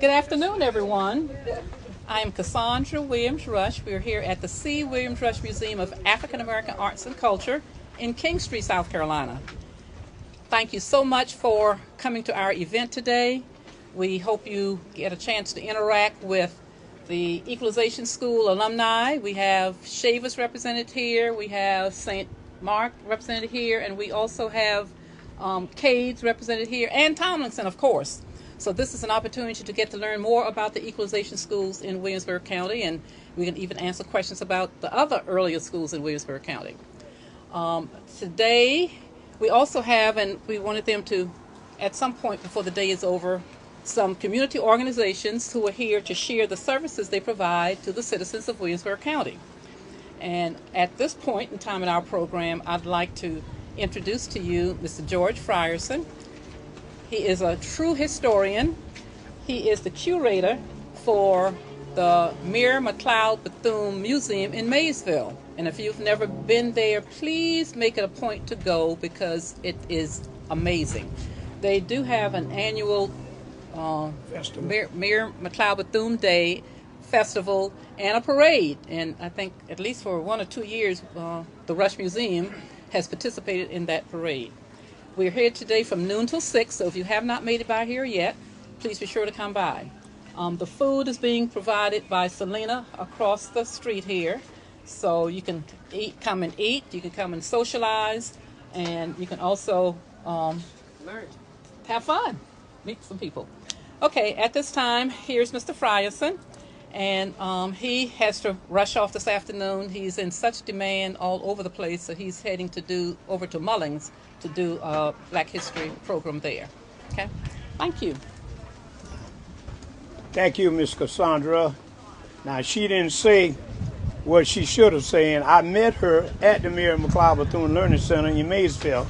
Good afternoon, everyone. I am Cassandra Williams Rush. We are here at the C. Williams Rush Museum of African American Arts and Culture in King Street, South Carolina. Thank you so much for coming to our event today. We hope you get a chance to interact with the Equalization School alumni. We have Chavis represented here, we have St. Mark represented here, and we also have Cades represented here, and Tomlinson, of course. So this is an opportunity to get to learn more about the equalization schools in Williamsburg County, and we can even answer questions about the other earlier schools in Williamsburg County. Today, we also have, and we wanted them to, at some point before the day is over, some community organizations who are here to share the services they provide to the citizens of Williamsburg County. And at this point in time in our program, I'd like to introduce to you Mr. George Frierson. He is a true historian. He is the curator for the Mir McLeod Bethune Museum in Maysville. And if you've never been there, please make it a point to go because it is amazing. They do have an annual Mir McLeod Bethune Day festival and a parade. And I think at least for 1 or 2 years, the Rush Museum has participated in that parade. We're here today from noon till 6, so if you have not made it by here yet, please be sure to come by. The food is being provided by Selena across the street here, so you can come and eat, you can come and socialize, and you can also have fun, meet some people. Okay, at this time, here's Mr. Frierson, and he has to rush off this afternoon. He's in such demand all over the place, so he's heading over to Mullings to do a Black History program there. Okay, thank you. Thank you, Miss Cassandra. Now, she didn't say what she should have said. I met her at the Mir McLeod Bethune Learning Center in Maysville.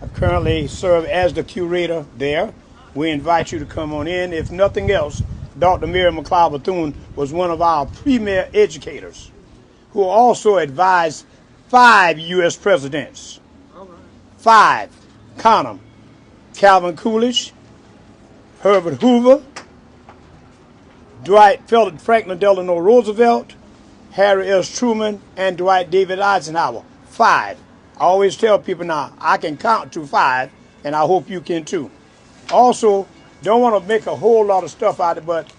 I currently serve as the curator there. We invite you to come on in. If nothing else, Dr. Mir McLeod Bethune was one of our premier educators who also advised 5 U.S. presidents. 5, count them: Calvin Coolidge, Herbert Hoover, Franklin Delano Roosevelt, Harry S. Truman, and Dwight David Eisenhower. 5. I always tell people now, I can count to 5, and I hope you can too. Also, don't want to make a whole lot of stuff out of it, but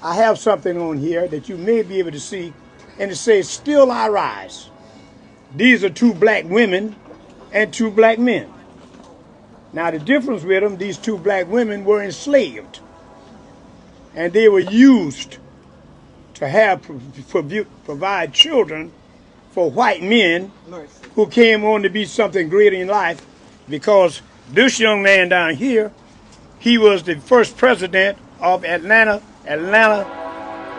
I have something on here that you may be able to see, and it says, "Still I Rise." These are 2 black women and 2 black men. Now, the difference with them, these 2 black women were enslaved, and they were used to provide children for white men who came on to be something greater in life, because this young man down here, he was the first president of Atlanta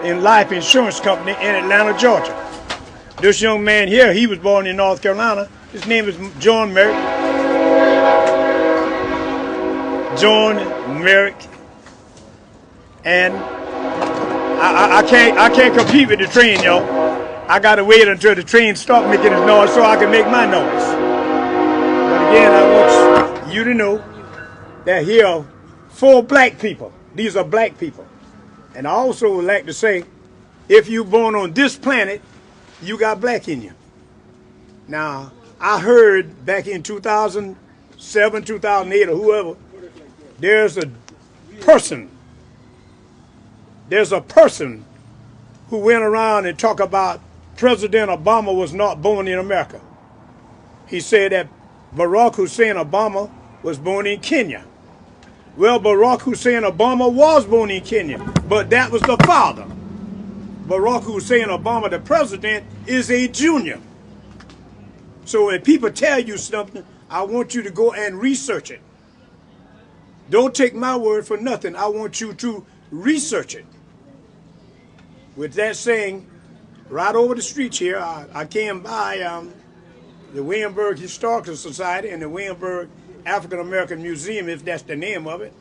in Life Insurance Company in Atlanta, Georgia. This young man here, he was born in North Carolina. His name is John Merrick. And I can't compete with the train, y'all. I gotta wait until the train stops making its noise so I can make my noise. But again, I want you to know that here are 4 black people. These are black people. And I also would like to say, if you're born on this planet, you got black in you. Now, I heard back in 2007, 2008, or whoever, there's a person who went around and talked about President Obama was not born in America. He said that Barack Hussein Obama was born in Kenya. Well, Barack Hussein Obama was born in Kenya, but that was the father. Barack Hussein Obama, the president, is a junior. So when people tell you something, I want you to go and research it. Don't take my word for nothing. I want you to research it. With that saying, right over the street here, I came by the Williamsburg Historical Society and the Williamsburg African American Museum, if that's the name of it.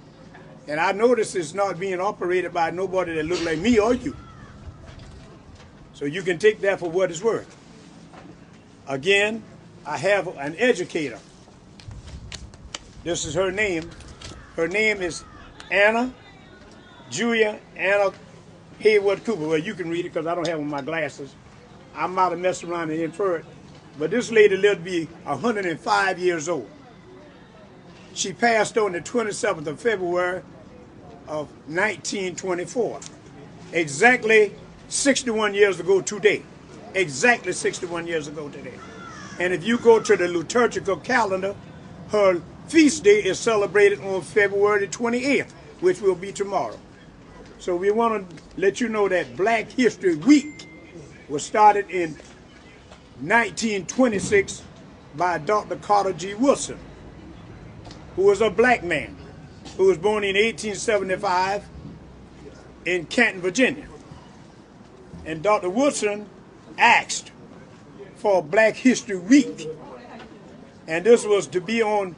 And I noticed it's not being operated by nobody that look like me or you. So you can take that for what it's worth. Again, I have an educator. This is her name. Her name is Anna Julia Anna Haywood Cooper. Well, you can read it because I don't have on my glasses. I might have messed around and inferred. But this lady lived to be 105 years old. She passed on the 27th of February of 1924. Exactly 61 years ago today. Exactly 61 years ago today. And if you go to the liturgical calendar, her feast day is celebrated on February 28th, which will be tomorrow. So we want to let you know that Black History Week was started in 1926 by Dr. Carter G. Woodson, who was a black man, who was born in 1875 in Canton, Virginia. And Dr. Woodson asked for Black History Week. And this was to be on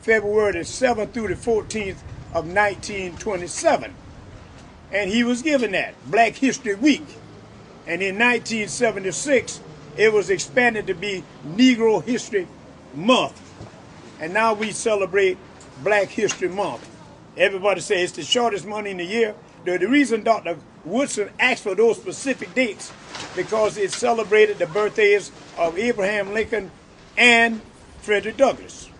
February the 7th through the 14th of 1927. And he was given that, Black History Week. And in 1976, it was expanded to be Negro History Month. And now we celebrate Black History Month. Everybody says it's the shortest month in the year. The reason Dr. Woodson asked for those specific dates because it celebrated the birthdays of Abraham Lincoln and Frederick Douglass.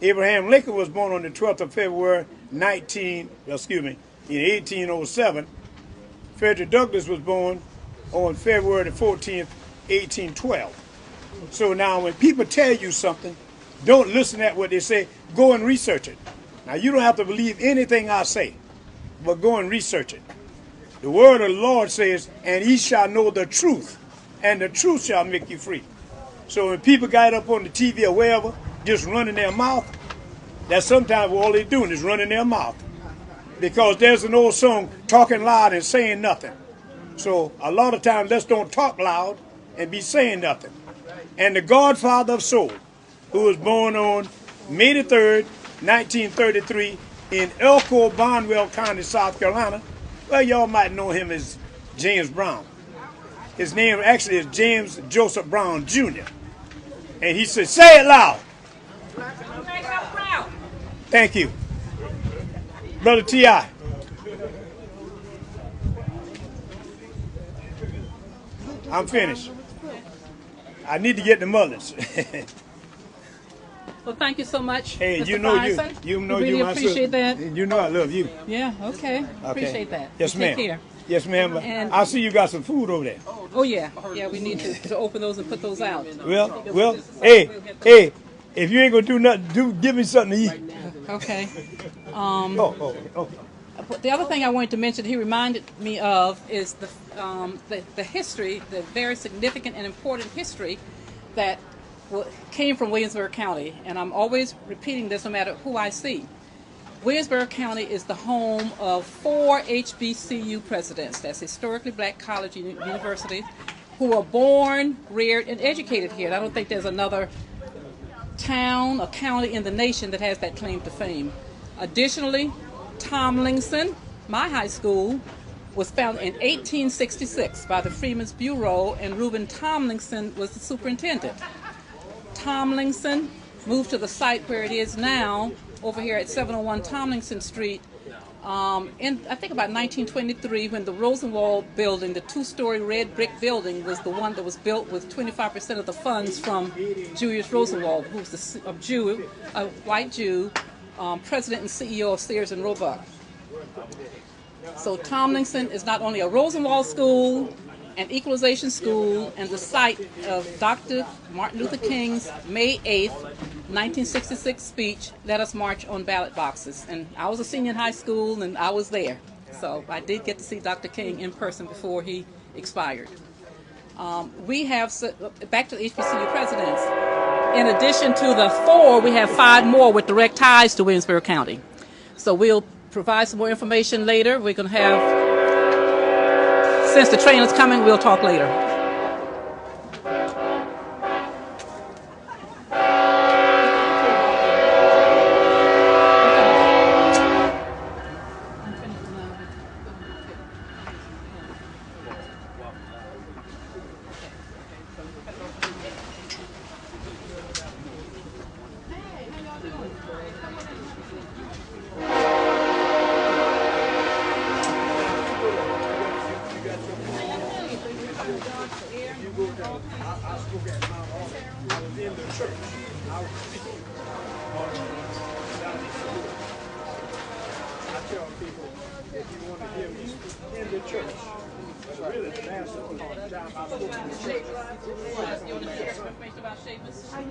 Abraham Lincoln was born on the 12th of February in 1807. Frederick Douglass was born on February the 14th, 1812. So now when people tell you something, don't listen at what they say. Go and research it. Now you don't have to believe anything I say, but go and research it. The word of the Lord says, and ye shall know the truth, and the truth shall make you free. So when people got up on the TV or wherever, just running their mouth, that's sometimes all they're doing is running their mouth. Because there's an old song, talking loud and saying nothing. So a lot of times, let's don't talk loud and be saying nothing. And the Godfather of Soul, who was born on May the 3rd, 1933, in Elko, Barnwell County, South Carolina. Well, y'all might know him as James Brown. His name actually is James Joseph Brown, Jr. And he said, say it loud. Thank you. Brother T.I. I'm finished. I need to get the mothers. Well, thank you so much, Hey, Mr. you know Fyson. you know really you my appreciate sister. that. You know I love you. Yeah, okay. Okay. Appreciate that. Yes, Take ma'am. care. Yes, ma'am. And- I see you got some food over there. Oh, yeah. Yeah, we need to open those and put those out. Well, hey, if you ain't gonna do nothing, give me something to eat. Okay. Oh. The other thing I wanted to mention he reminded me of is the history, the very significant and important history that came from Williamsburg County. And I'm always repeating this no matter who I see. Williamsburg County is the home of 4 HBCU presidents. That's historically black college universities who were born, reared, and educated here. And I don't think there's another town or county in the nation that has that claim to fame. Additionally, Tomlinson, my high school, was founded in 1866 by the Freedmen's Bureau, and Reuben Tomlinson was the superintendent. Tomlinson moved to the site where it is now, over here at 701 Tomlinson Street, in I think about 1923, when the Rosenwald building, the 2-story red brick building, was the one that was built with 25% of the funds from Julius Rosenwald, who was a white Jew, president and CEO of Sears and Roebuck. So Tomlinson is not only a Rosenwald school, an equalization school, and the site of Dr. Martin Luther King's May 8th, 1966 speech, "Let us march on ballot boxes." And I was a senior in high school, and I was there. So I did get to see Dr. King in person before he expired. We have, back to the HBCU presidents, in addition to the 4, we have 5 more with direct ties to Williamsburg County. So we'll provide some more information later. We're going to have, since the train is coming, we'll talk later. tell people if you want to hear me speak in the church. But really, the master was on the time I spoke in the church. You want to share some information about Shameless? Y'all had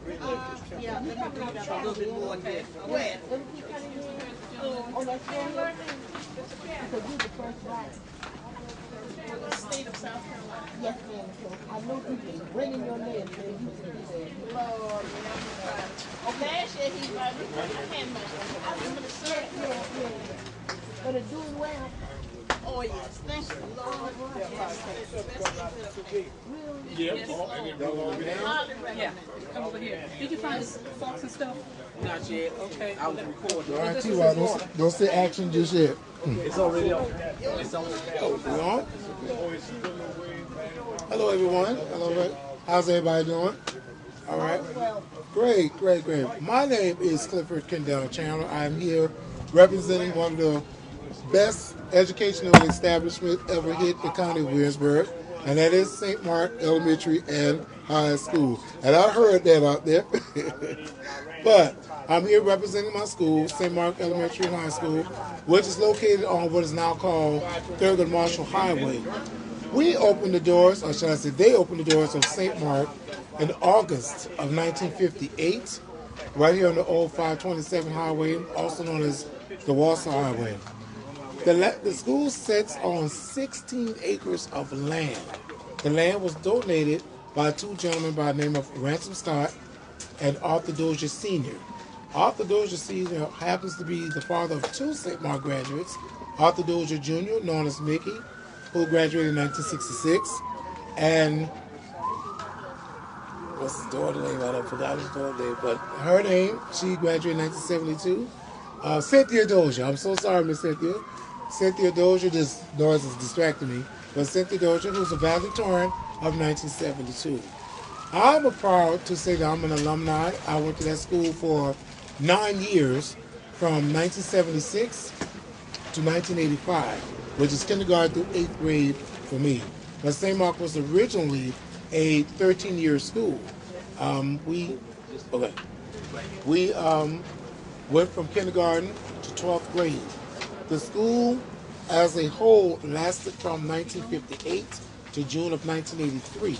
great lectures. Yeah, let me read up a little bit more here. Go ahead. Oh, that's Chandler? Because you're the first right. State of South Carolina. Yes, ma'am. So I know people bringing your name. So you can say, Lord, Last year he was I remember the shirt. But it's doing well. oh yes, thank you, Lord. Yeah, come over here. Did you find his socks and stuff? Not yet. Okay. I was recording. All right, T.Y., don't say action just yet. It's already on. It's on. We on? Hello, everyone. Hello, how's everybody doing? All right. Great, great, great. My name is Clifford Kendall Chandler. I am here representing one of the best educational establishments ever hit the county of Williamsburg, and that is St. Mark Elementary and High School. And I heard that out there. But I'm here representing my school, St. Mark Elementary and High School, which is located on what is now called Thurgood Marshall Highway. We opened the doors, or should I say they opened the doors of St. Mark in August of 1958, right here on the old 527 highway, also known as the Walsall Highway. The school sits on 16 acres of land. The land was donated by two gentlemen by the name of Ransom Scott and Arthur Dozier Sr. Arthur Dozier Sr. happens to be the father of two St. Mark graduates, Arthur Dozier Jr., known as Mickey, who graduated in 1966, and what's his daughter's name? I don't forgot his daughter's name, but her name, she graduated in 1972. Cynthia Dozier. I'm so sorry, Miss Cynthia. Cynthia Dozier, this noise is distracting me, but Cynthia Dozier, who's a valedictorian of 1972. I'm proud to say that I'm an alumni. I went to that school for 9 years, from 1976 to 1985, which is kindergarten through 8th grade for me. But St. Mark was originally a 13-year school. We went from kindergarten to 12th grade. The school as a whole lasted from 1958 to June of 1983.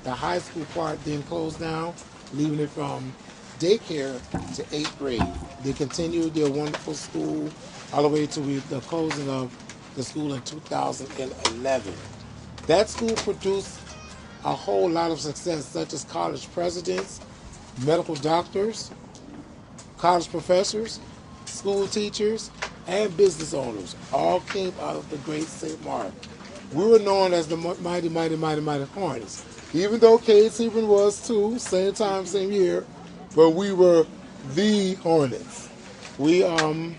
The high school part then closed down, leaving it from daycare to 8th grade. They continued their wonderful school all the way to the closing of the school in 2011. That school produced a whole lot of success, such as college presidents, medical doctors, college professors, school teachers, and business owners. All came out of the great St. Mark. We were known as the mighty, mighty, mighty, mighty Hornets. Even though Cade Sebring was too, same time, same year, but we were the Hornets. We, like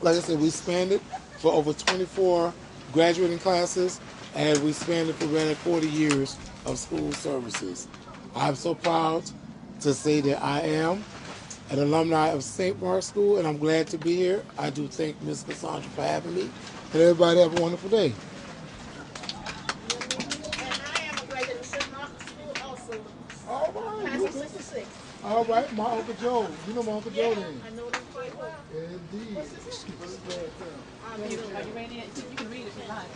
I said, we expanded for over 24 graduating classes, and we expanded for rather 40 years of school services. I'm so proud to say that I am an alumni of St. Mark School, and I'm glad to be here. I do thank Ms. Cassandra for having me, and everybody have a wonderful day. All right, my Uncle Joe. You know my Uncle Joe then. I know them quite well. Indeed. Are you ready? You can read it if you like.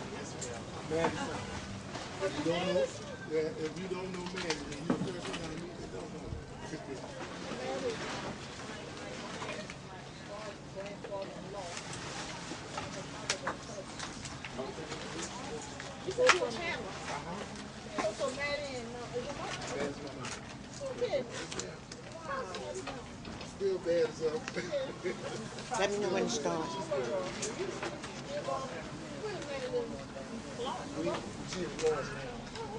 Madison. If you don't know, if you don't know Madison, you're the first one I meet that don't know. You said you were Chandler. So Maddie and is your mom? That's my mom. Okay. Still bad as up. Let me know when to start. She is Florence now,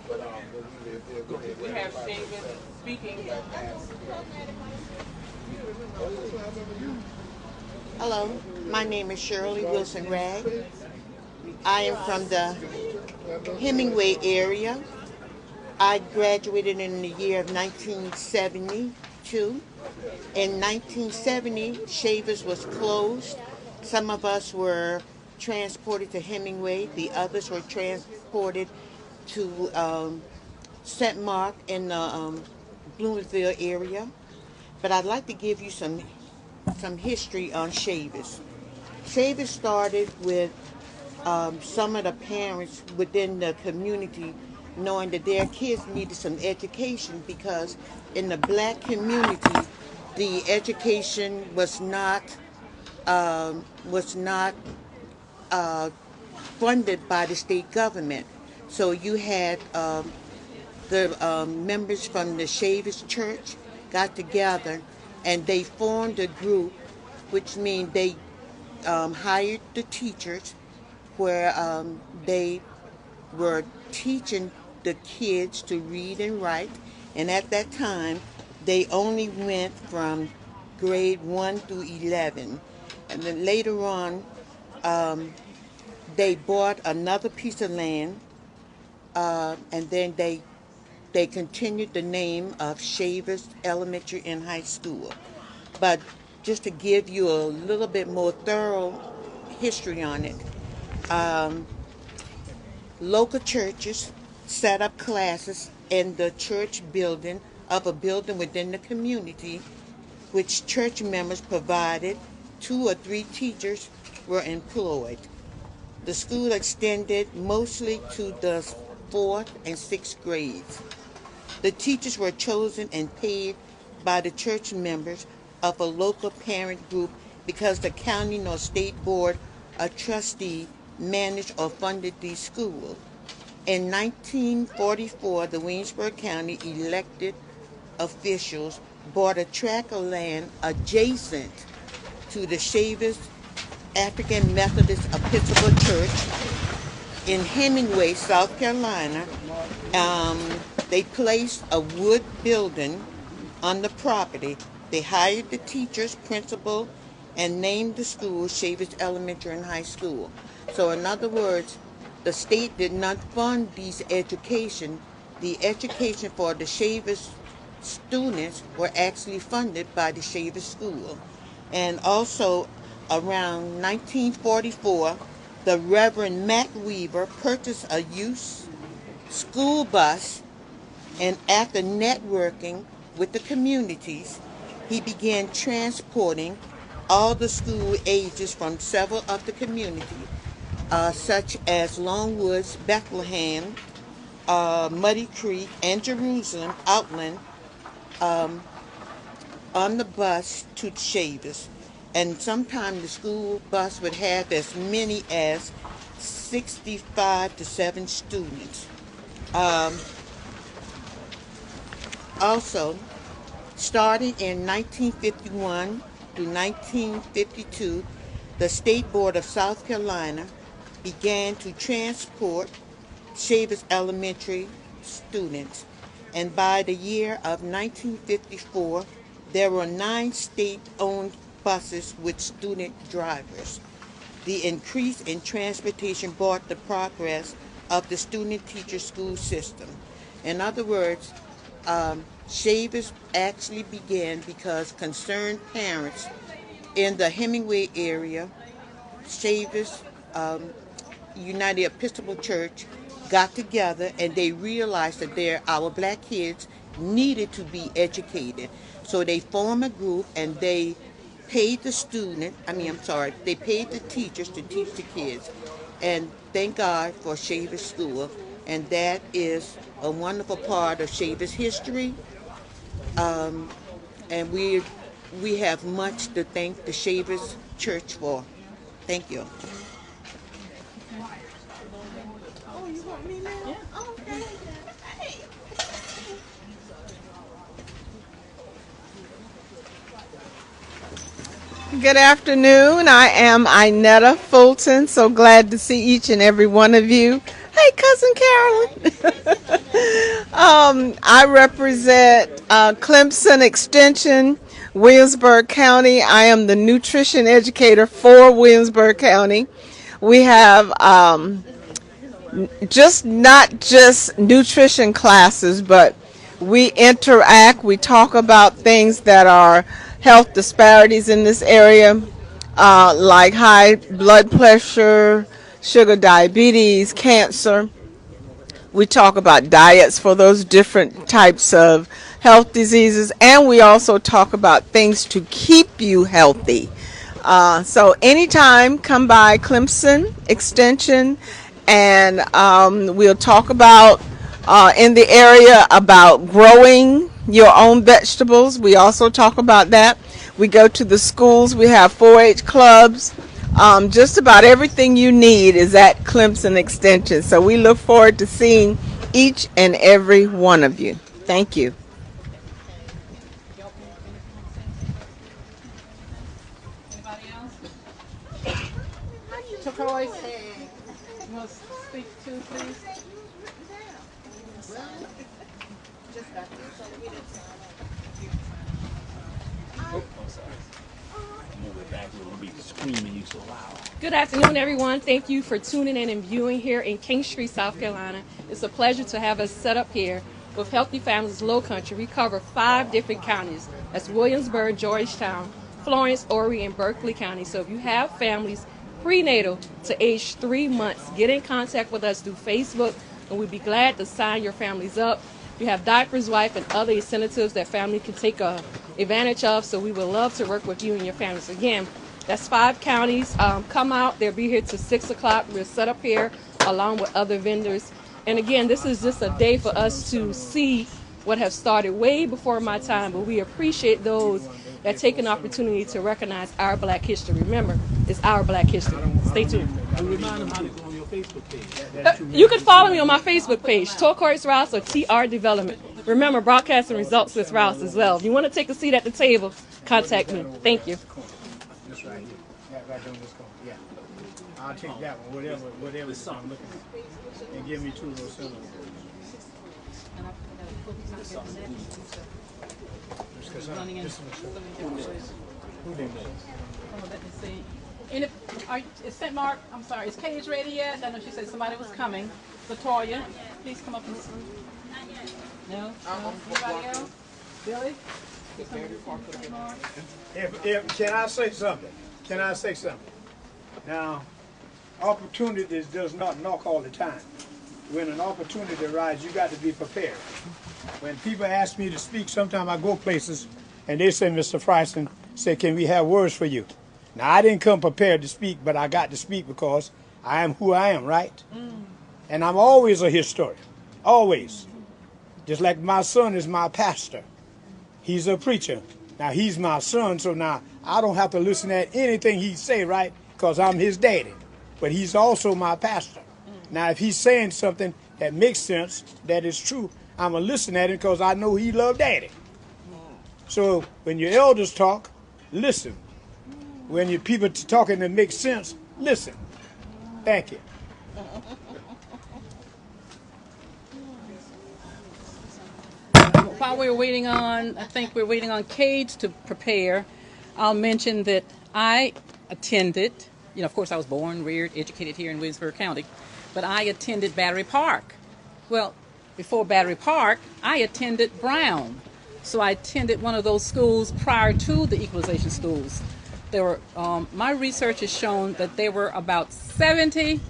but we live there. Go ahead. We have David speaking. Hello, my name is Shirley Wilson Ragg. I am from the Hemingway area. I graduated in the year of 1972. In 1970, Shavers was closed. Some of us were transported to Hemingway. The others were transported to St. Mark in the Bloomsville area. But I'd like to give you some some history on Chavis. Chavis started with some of the parents within the community knowing that their kids needed some education because in the black community, the education was not funded by the state government. So you had the members from the Chavis Church got together and they formed a group, which means they hired the teachers where they were teaching the kids to read and write. And at that time, they only went from grade 1 through 11. And then later on, they bought another piece of land, and then they continued the name of Chavis Elementary and High School. But just to give you a little bit more thorough history on it, local churches set up classes in the church building of a building within the community, which church members provided. 2 or 3 teachers were employed. The school extended mostly to the 4th and 6th grades. The teachers were chosen and paid by the church members of a local parent group because the county nor state board of trustee managed or funded these schools. In 1944, the Williamsburg County elected officials bought a tract of land adjacent to the Chavis African Methodist Episcopal Church in Hemingway, South Carolina. They placed a wood building on the property. They hired the teachers, principal, and named the school Chavis Elementary and High School. So in other words, the state did not fund these education. The education for the Chavis students were actually funded by the Chavis School. And also around 1944, the Reverend Matt Weaver purchased a youth school bus, and after networking with the communities, he began transporting all the school ages from several of the communities, such as Longwoods, Bethlehem, Muddy Creek, and Jerusalem, Outland, on the bus to Chavis. And sometimes the school bus would have as many as 65 to 7 students. Also, starting in 1951 through 1952, the State Board of South Carolina began to transport Chavis Elementary students. And by the year of 1954, there were 9 state-owned buses with student drivers. The increase in transportation brought the progress of the student-teacher school system. In other words, Chavis actually began because concerned parents in the Hemingway area, Chavis United Episcopal Church, got together and they realized that our black kids needed to be educated. So they formed a group and they paid they paid the teachers to teach the kids. And thank God for Chavis School. And that is a wonderful part of Chavis history. And we have much to thank the Chavis Church for. Thank you. Oh, you want me now? Yeah. Okay. Hey. Good afternoon. I am Inetta Fulton. So glad to see each and every one of you. Hey, Cousin Carolyn. I represent Clemson Extension, Williamsburg County. I am the nutrition educator for Williamsburg County. We have not just nutrition classes, but we interact. We talk about things that are health disparities in this area, like high blood pressure, sugar, diabetes, cancer. We talk about diets for those different types of health diseases, and we also talk about things to keep you healthy. So anytime, come by Clemson Extension, and we'll talk about in the area about growing your own vegetables. We also talk about that. We go to the schools. We have 4-H clubs. Just about everything you need is at Clemson Extension. So we look forward to seeing each and every one of you. Thank you. Anybody else? Turquoise, you want to speak to, please? Good afternoon, everyone. Thank you for tuning in and viewing here in King Street, South Carolina. It's a pleasure to have us set up here with Healthy Families Low Country. We cover 5 different counties. That's Williamsburg, Georgetown, Florence, Horry, and Berkeley County. So if you have families prenatal to age 3 months, get in contact with us through Facebook, and we'd be glad to sign your families up. We have diapers, wipe, and other incentives that family can take advantage of. So we would love to work with you and your families. Again, that's 5 counties. Come out. They'll be here till 6 o'clock. We're set up here along with other vendors. And again, this is just a day for us to see what has started way before my time, but we appreciate those that take an opportunity to recognize our Black history. Remember, it's our Black history. Stay tuned. Remind them how to go on your Facebook page. You can follow me on my Facebook page, Turquoise Rouse or TR Development. Remember, broadcasting results with Rouse as well. If you want to take a seat at the table, contact me. Thank you. This right here. That right there on this corner. Yeah. I'll take that one, whatever I'm looking at. And give me 2 of those cylinders. Who did that? Let me see. And is St. Mark, I'm sorry, is Cage ready yet? I know she said somebody was coming. Latoya, please come up and speak. No? Anybody else? Billy? Can I say something? Can I say something? Now, opportunities does not knock all the time. When an opportunity arises, you got to be prepared. When people ask me to speak, sometimes I go places and they say, Mr. Fryston, say, can we have words for you? Now, I didn't come prepared to speak, but I got to speak because I am who I am, right? And I'm always a historian, always. Just like my son is my pastor. He's a preacher. Now, he's my son, so now I don't have to listen at anything he say, right? Because I'm his daddy. But he's also my pastor. Now, if he's saying something that makes sense, that is true, I'm going to listen at it because I know he loved daddy. So when your elders talk, listen. When your people talking that makes sense, listen. Thank you. While we're waiting on, I think we're waiting on Cage to prepare, I'll mention that I attended, of course I was born, reared, educated here in Williamsburg County, but I attended Battery Park. Well, before Battery Park, I attended Brown. So I attended one of those schools prior to the equalization schools. There were, my research has shown that there were about 70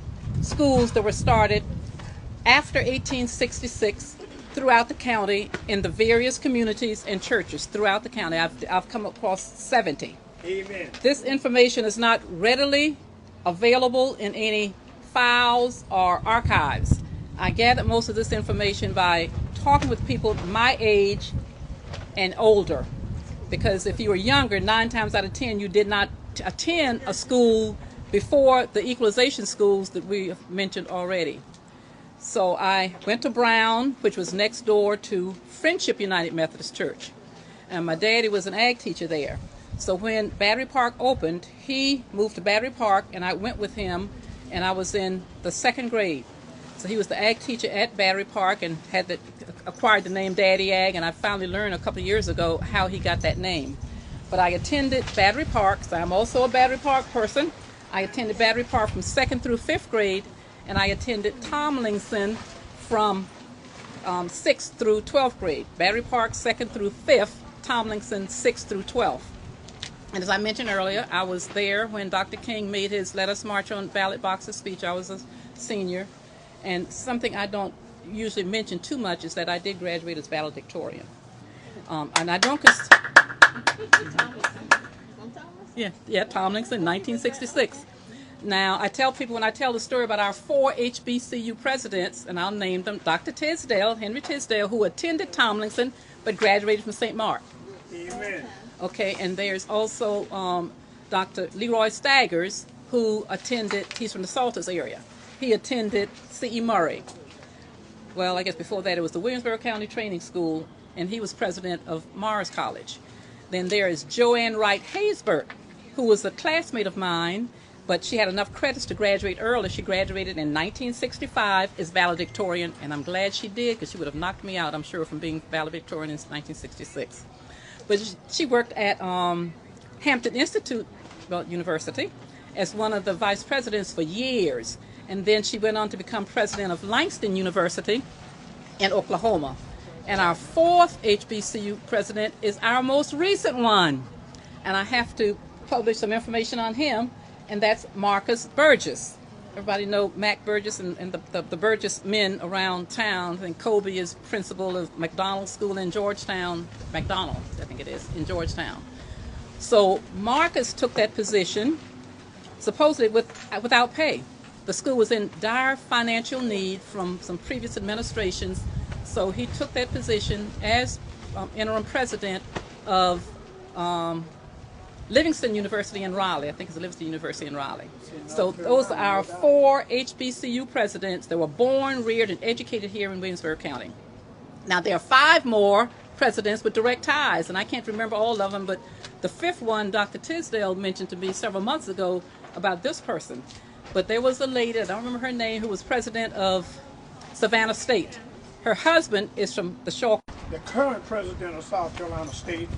schools that were started after 1866 throughout the county in the various communities and churches throughout the county. I've come across 70. Amen. This information is not readily available in any files or archives. I gathered most of this information by talking with people my age and older, because if you were younger, 9 times out of 10 you did not attend a school before the equalization schools that we have mentioned already. So I went to Brown, which was next door to Friendship United Methodist Church, and my daddy was an ag teacher there. So when Battery Park opened, he moved to Battery Park and I went with him, and I was in the 2nd grade. So he was the ag teacher at Battery Park and acquired the name Daddy Ag, and I finally learned a couple of years ago how he got that name. But I attended Battery Park, so I'm also a Battery Park person. I attended Battery Park from 2nd through 5th grade, and I attended Tomlinson from 6th through 12th grade. Battery Park 2nd through 5th, Tomlinson 6th through 12th. And as I mentioned earlier, I was there when Dr. King made his Let Us March on Ballot Boxes speech. I was a senior. And something I don't usually mention too much is that I did graduate as valedictorian. And I don't yeah, Tomlinson, 1966. Now, I tell people when I tell the story about our 4 HBCU presidents, and I'll name them, Dr. Tisdale, Henry Tisdale, who attended Tomlinson but graduated from St. Mark. Amen. Okay, and there's also Dr. Leroy Staggers, who attended, he's from the Salters area. He attended C.E. Murray. Well, I guess before that it was the Williamsburg County Training School, and he was president of Mars College. Then there is Joanne Wright Haysbert, who was a classmate of mine, but she had enough credits to graduate early. She graduated in 1965 as valedictorian, and I'm glad she did because she would have knocked me out, I'm sure, from being valedictorian in 1966. But she worked at Hampton Institute University as one of the vice presidents for years. And then she went on to become president of Langston University in Oklahoma. And our 4th HBCU president is our most recent one. And I have to publish some information on him, and that's Marcus Burgess. Everybody know Mac Burgess and the Burgess men around town. I think Kobe is principal of McDonald School in Georgetown, McDonald, I think it is, in Georgetown. So Marcus took that position supposedly without pay. The school was in dire financial need from some previous administrations, so he took that position as interim president of Livingston University in Raleigh. I think it's Livingston University in Raleigh. So those are our 4 HBCU presidents that were born, reared, and educated here in Williamsburg County. Now there are 5 more presidents with direct ties, and I can't remember all of them, but the 5th one, Dr. Tisdale mentioned to me several months ago about this person. But there was a lady, I don't remember her name, who was president of Savannah State. Her husband is from the Shaw. The current president of South Carolina State,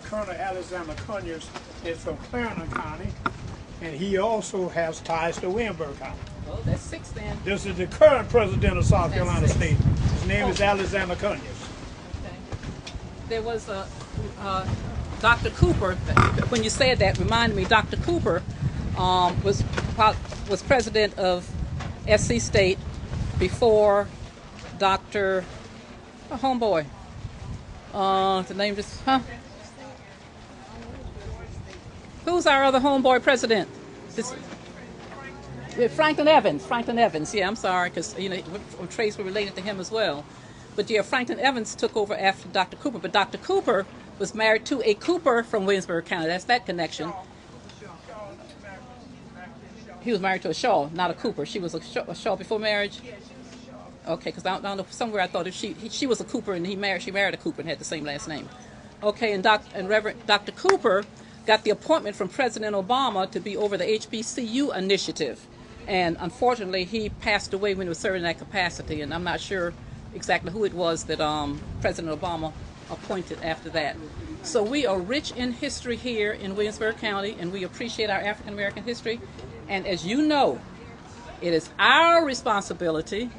Colonel Alexander Conyers, is from Clarendon County, and he also has ties to Williamsburg County. Well, that's 6 then. This is the current president of South Carolina That's State. His name is Oh. Alexander Conyers. Okay. There was Dr. Cooper. When you said that, reminded me. Dr. Cooper was president of SC State before Dr. Homeboy. The name just Who's our other homeboy president? Franklin Evans. Franklin Evans. Yeah, I'm sorry, because Trace were related to him as well. But yeah, Franklin Evans took over after Dr. Cooper. But Dr. Cooper was married to a Cooper from Williamsburg County. That's that connection. He was married to a Shaw, not a Cooper. She was a Shaw before marriage. Okay, because I don't know, somewhere I thought if she was a Cooper and she married a Cooper and had the same last name. Okay, and Reverend Dr. Cooper got the appointment from President Obama to be over the HBCU initiative. And unfortunately, he passed away when he was serving in that capacity, and I'm not sure exactly who it was that President Obama appointed after that. So we are rich in history here in Williamsburg County, and we appreciate our African American history. And as you know, it is our responsibility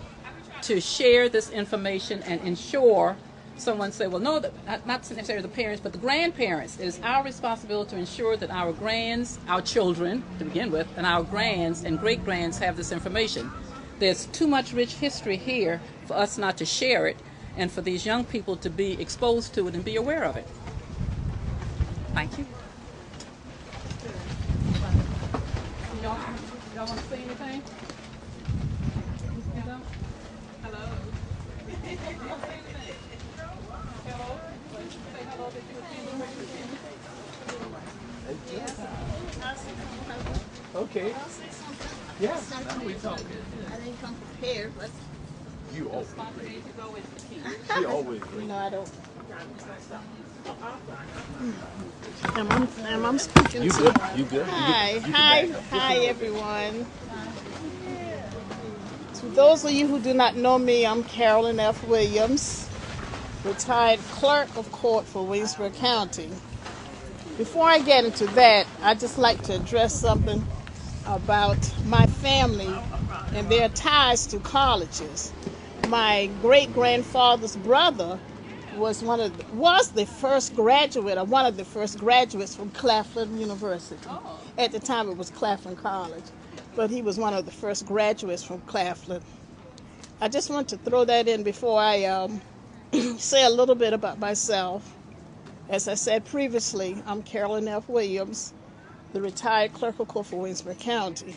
to share this information and ensure. Someone said, well, no, not necessarily the parents, but the grandparents. It is our responsibility to ensure that our grands, our children, to begin with, and our grands and great-grands have this information. There's too much rich history here for us not to share it, and for these young people to be exposed to it and be aware of it. Thank you. Y'all want to say anything? Hello. Okay. Yeah. I didn't come prepared, but You always no, I don't. Am I speaking You to good? You good? Hi, everyone. To those of you who do not know me, I'm Carolyn F. Williams, retired clerk of court for Williamsburg County. Before I get into that, I'd just like to address something about my family and their ties to colleges. My great-grandfather's brother was the first graduate, or one of the first graduates from Claflin University. At the time, it was Claflin College, but he was one of the first graduates from Claflin. I just want to throw that in before I say a little bit about myself. As I said previously, I'm Carolyn F. Williams, the retired clerk of court for Williamsburg County.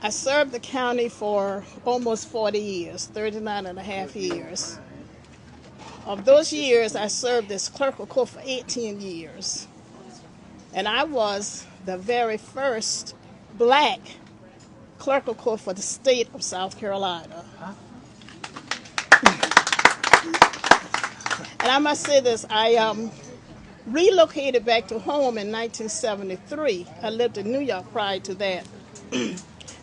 I served the county for almost 40 years, 39 and a half years. Of those years, I served as clerk of court for 18 years. And I was the very first black clerk of court for the state of South Carolina. And I must say this, I relocated back to home in 1973. I lived in New York prior to that.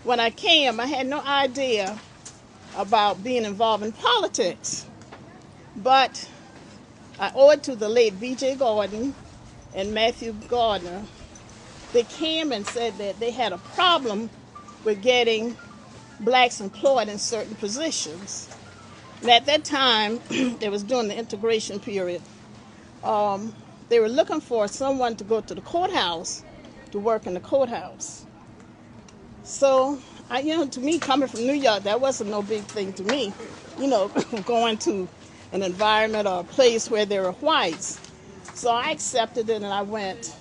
When I came, I had no idea about being involved in politics. But I owe it to the late B.J. Gordon and Matthew Gardner. They came and said that they had a problem with getting blacks employed in certain positions. And at that time, they was during the integration period. They were looking for someone to go to the courthouse to work in the courthouse. So, to me, coming from New York, that wasn't no big thing to me. Going to an environment or a place where there were whites. So I accepted it and I went.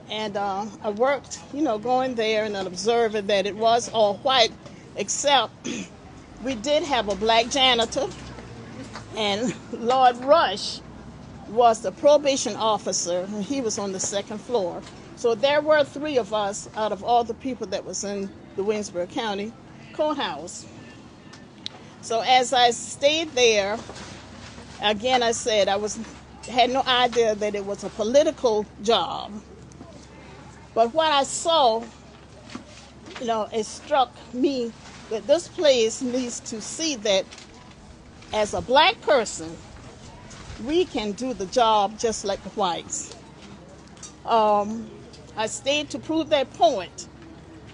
And I worked, going there and observing that it was all white, except we did have a black janitor, and Lord Rush was the probation officer, and he was on the second floor. So there were 3 of us out of all the people that was in the Williamsburg County courthouse. So as I stayed there, again, I said had no idea that it was a political job. But what I saw, it struck me that this place needs to see that as a black person, we can do the job just like the whites. I stayed to prove that point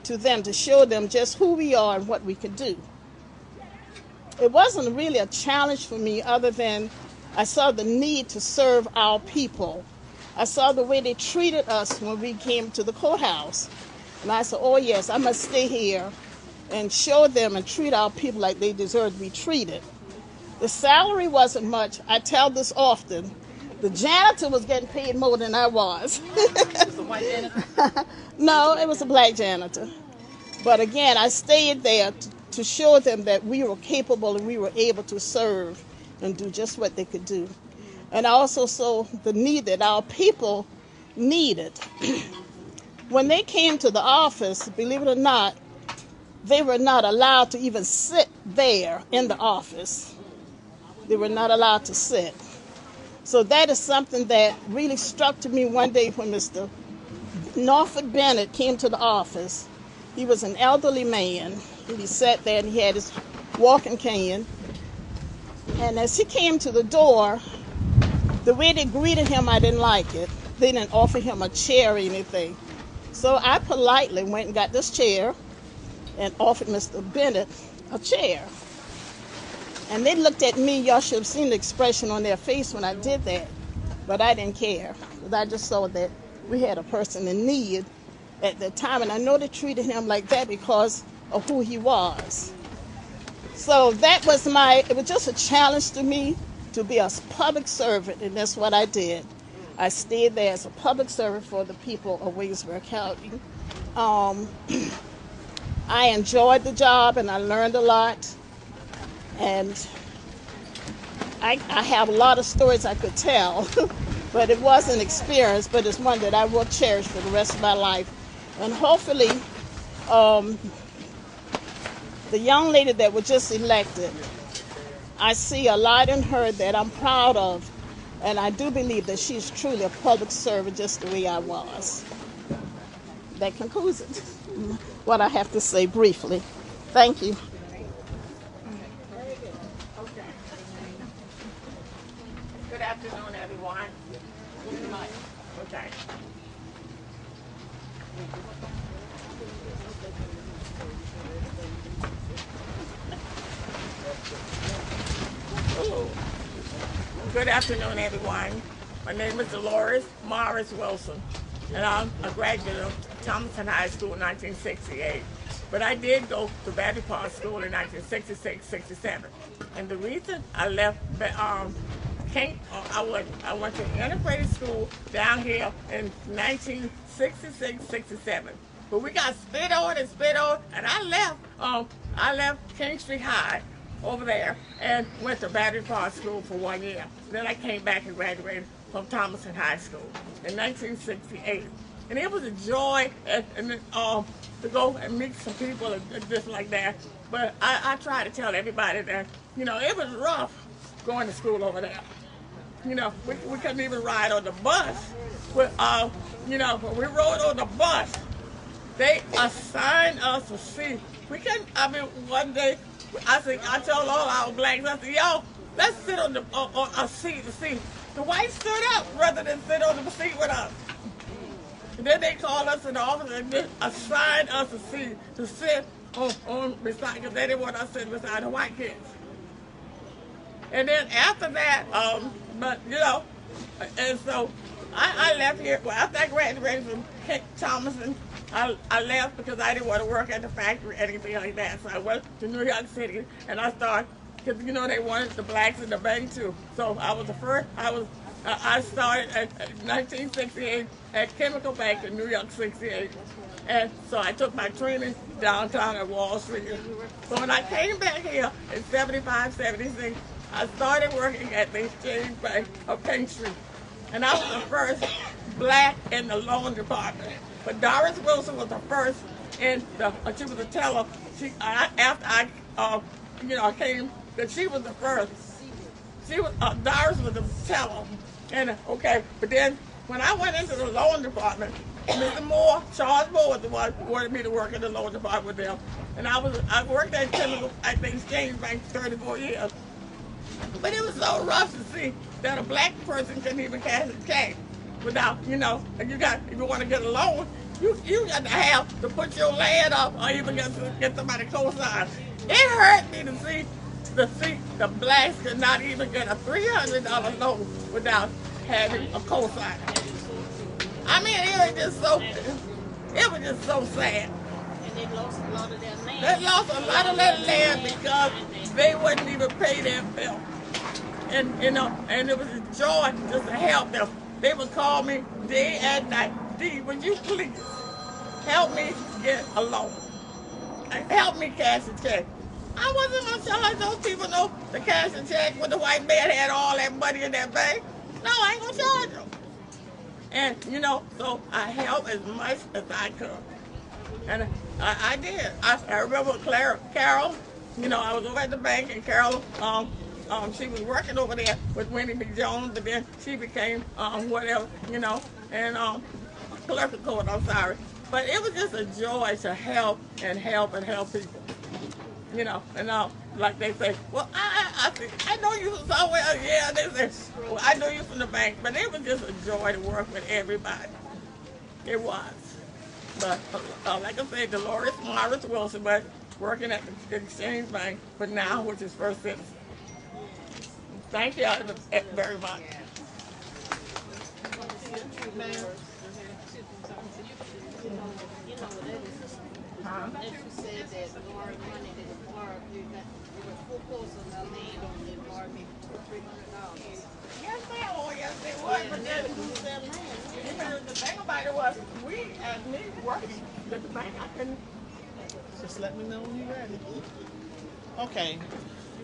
to them, to show them just who we are and what we could do. It wasn't really a challenge for me other than I saw the need to serve our people. I saw the way they treated us when we came to the courthouse. And I said, oh yes, I must stay here and show them and treat our people like they deserve to be treated. The salary wasn't much. I tell this often. The janitor was getting paid more than I was. Was the white janitor? No, it was a black janitor. But again, I stayed there to show them that we were capable and we were able to serve and do just what they could do. And I also saw the need that our people needed. When they came to the office, believe it or not, they were not allowed to even sit there in the office. They were not allowed to sit. So that is something that really struck to me one day when Mr. Norfolk Bennett came to the office. He was an elderly man. He sat there and he had his walking cane. And as he came to the door, the way they greeted him, I didn't like it. They didn't offer him a chair or anything. So I politely went and got this chair and offered Mr. Bennett a chair. And they looked at me. Y'all should have seen the expression on their face when I did that. But I didn't care, because I just saw that we had a person in need at that time. And I know they treated him like that because of who he was. So that was it was just a challenge to me to be a public servant, and that's what I did. I stayed there as a public servant for the people of Williamsburg County. I enjoyed the job and I learned a lot. And I have a lot of stories I could tell, but it was an experience, but it's one that I will cherish for the rest of my life. And hopefully, the young lady that was just elected, I see a lot in her that I'm proud of, and I do believe that she's truly a public servant just the way I was. That concludes it, what I have to say briefly. Thank you. Good afternoon, everyone. Okay. Good afternoon, everyone. My name is Dolores Morris Wilson, and I'm a graduate of Thomason High School in 1968. But I did go to Battery Park School in 1966-67. And the reason I left I went to integrated school down here in 1966, 67. But we got spit on, and I left King Street High over there and went to Battery Park School for 1 year. Then I came back and graduated from Thomason High School in 1968. And it was a joy to go and meet some people and just like that. But I try to tell everybody that, it was rough going to school over there. We couldn't even ride on the bus. But, when we rode on the bus, they assigned us a seat. One day, I told all our blacks, I said, yo, let's sit on a seat. The whites stood up rather than sit on the seat with us. And then they called us in the office and they assigned us a seat to sit on beside, because they didn't want us sitting beside the white kids. And then after that, and so I left here. Well, after I graduated from Thomason, I left because I didn't want to work at the factory or anything like that. So I went to New York City and I started, because they wanted the blacks in the bank too. So I was the first. I started in 1968 at Chemical Bank in New York 68. And so I took my training downtown at Wall Street. So when I came back here in 75, 76, I started working at the Exchange Bank of King Street. And I was the first black in the loan department. But Doris Wilson was the first she was a teller. After I came, that she was the first. Doris was the teller. And but then when I went into the loan department, Mr. Moore, Charles Moore was the one who wanted me to work in the loan department with them. And I worked at the Exchange Bank 34 years. But it was so rough to see that a black person couldn't even cash a check without, and if you want to get a loan, you got to have to put your land up or even get somebody co-sign. It hurt me to see the blacks could not even get a $300 loan without having a co-sign. It was just so sad. And they lost a lot of their land. They lost a lot of their land because they wouldn't even pay their bill. And it was a joy just to help them. They would call me day and night. D, would you please help me get a loan? Help me cash a check. I wasn't going to charge those people to cash a check when the white man had all that money in that bank. No, I ain't going to charge them. And, so I helped as much as I could. And I did. I remember Carol, I was over at the bank, and Carol, she was working over there with Winnie B. Jones, but then she became whatever, and clerk of court, I'm sorry. But it was just a joy to help people. And like they say, well, I know you from somewhere. Yeah, they say, well, I know you from the bank. But it was just a joy to work with everybody. It was. But like I said, Dolores Morris Wilson, but working at the Exchange Bank, but now with his First Citizen. Thank you very much. Yes, they was. But then the thing about it was, we, as me, working at the bank, I couldn't. Just let me know when you're ready. Okay.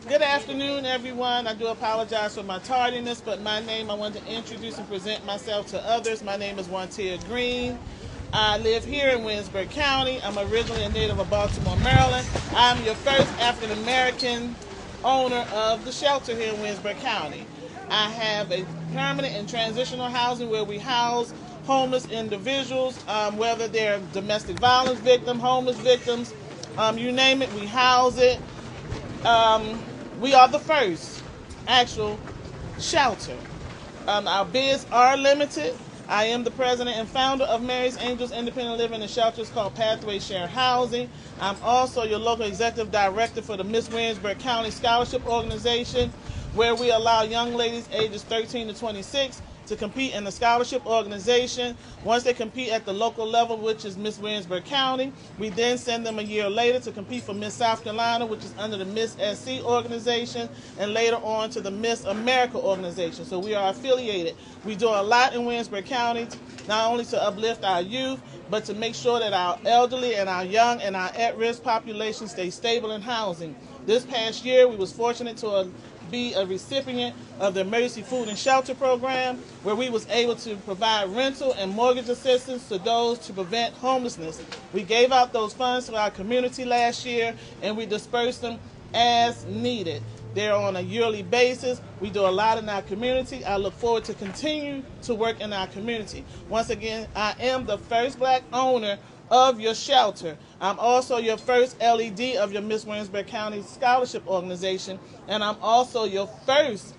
Good afternoon, everyone. I do apologize for my tardiness, but I want to introduce and present myself to others. My name is Wantia Green. I live here in Williamsburg County. I'm originally a native of Baltimore, Maryland. I'm your first African-American owner of the shelter here in Williamsburg County. I have a permanent and transitional housing where we house homeless individuals, whether they're domestic violence victims, homeless victims, you name it, we house it. We are the first actual shelter. Our bids are limited. I am the president and founder of Mary's Angels Independent Living and Shelters called Pathway Shared Housing. I'm also your local executive director for the Miss Williamsburg County Scholarship Organization, where we allow young ladies ages 13 to 26 to compete in the scholarship organization. Once they compete at the local level, which is Miss Williamsburg County, we then send them a year later to compete for Miss South Carolina, which is under the Miss SC organization, and later on to the Miss America organization. So we are affiliated. We do a lot in Williamsburg County, not only to uplift our youth, but to make sure that our elderly and our young and our at-risk population stay stable in housing. This past year, we was fortunate to be a recipient of the Emergency Food and Shelter Program, where we was able to provide rental and mortgage assistance to those to prevent homelessness. We gave out those funds to our community last year, and we dispersed them as needed. They're on a yearly basis. We do a lot in our community. I look forward to continue to work in our community. Once again, I am the first Black owner of your shelter. I'm also your first LED of your Miss Williamsburg County Scholarship Organization, and I'm also your first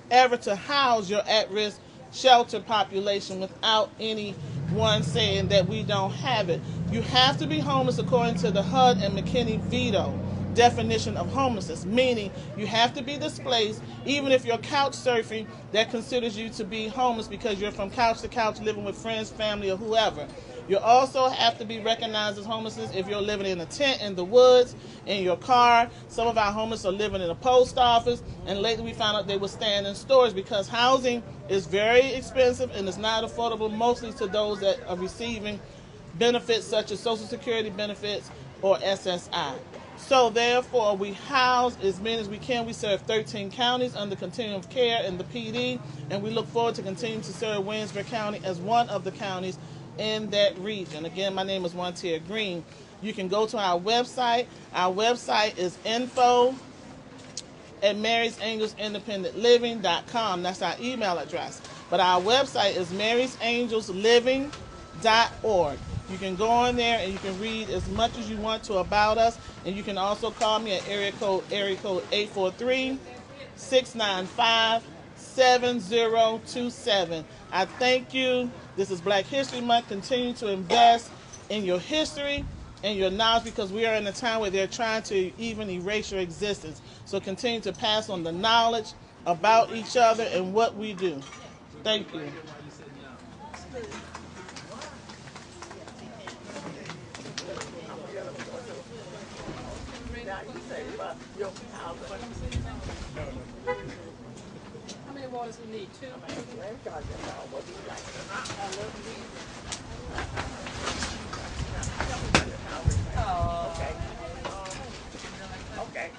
ever to house your at-risk shelter population without anyone saying that we don't have it. You have to be homeless according to the HUD and McKinney veto definition of homelessness, meaning you have to be displaced. Even if you're couch surfing, that considers you to be homeless because you're from couch to couch living with friends, family, or whoever. You also have to be recognized as homelessness if you're living in a tent in the woods, in your car. Some of our homeless are living in a post office, and lately we found out they were staying in stores because housing is very expensive and it's not affordable mostly to those that are receiving benefits such as Social Security benefits or SSI. So therefore, we house as many as we can. We serve 13 counties under continuum of care in the PD, and we look forward to continuing to serve Williamsburg County as one of the counties in that region. Again, my name is Wantia Green. You can go to our website. Our website is info@MarysAngelsIndependentLiving.com. That's our email address. But our website is MarysAngelsLiving.org. You can go on there and you can read as much as you want to about us, and you can also call me at area code 843-695-7027. I thank you. This is Black History Month. Continue to invest in your history and your knowledge because we are in a time where they're trying to even erase your existence. So continue to pass on the knowledge about each other and what we do. Thank you. How many waters we need? 2? Okay. Okay.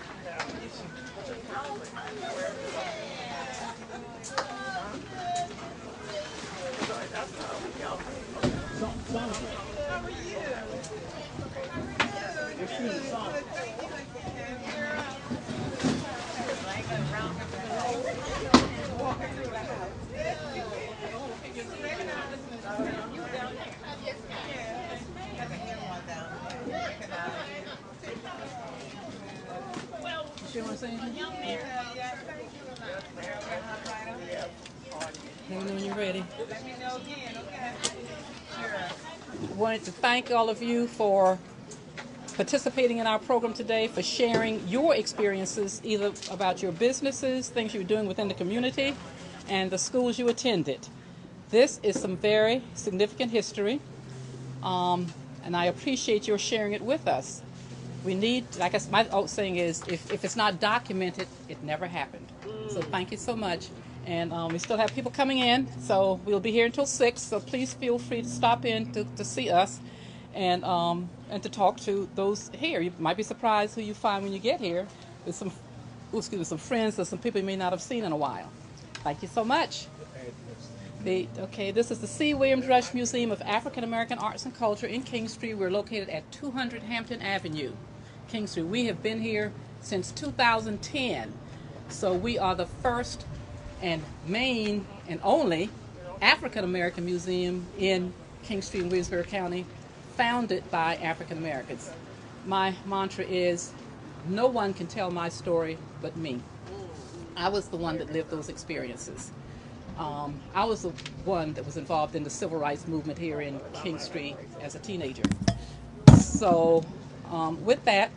You want to say anything? Let me know when you're ready. Let me know again, okay? Sure. Wanted to thank all of you for participating in our program today, for sharing your experiences, either about your businesses, things you're doing within the community, and the schools you attended. This is some very significant history, and I appreciate your sharing it with us. We need, like my old saying is, if it's not documented, it never happened. So thank you so much. And we still have people coming in, so we'll be here until 6, so please feel free to stop in to see us and to talk to those here. You might be surprised who you find when you get here. There's some friends or some people you may not have seen in a while. Thank you so much. This is the C. Williams Rush Museum of African American Arts and Culture in King Street. We're located at 200 Hampton Avenue, King Street. We have been here since 2010, so we are the first and main and only African American museum in King Street in Williamsburg County, founded by African Americans. My mantra is, no one can tell my story but me. I was the one that lived those experiences. I was the one that was involved in the civil rights movement here in King Street as a teenager. So with that,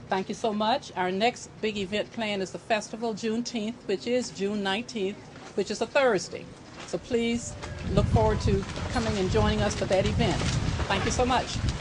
thank you so much. Our next big event planned is the festival, Juneteenth, which is June 19th, which is a Thursday. So please look forward to coming and joining us for that event. Thank you so much.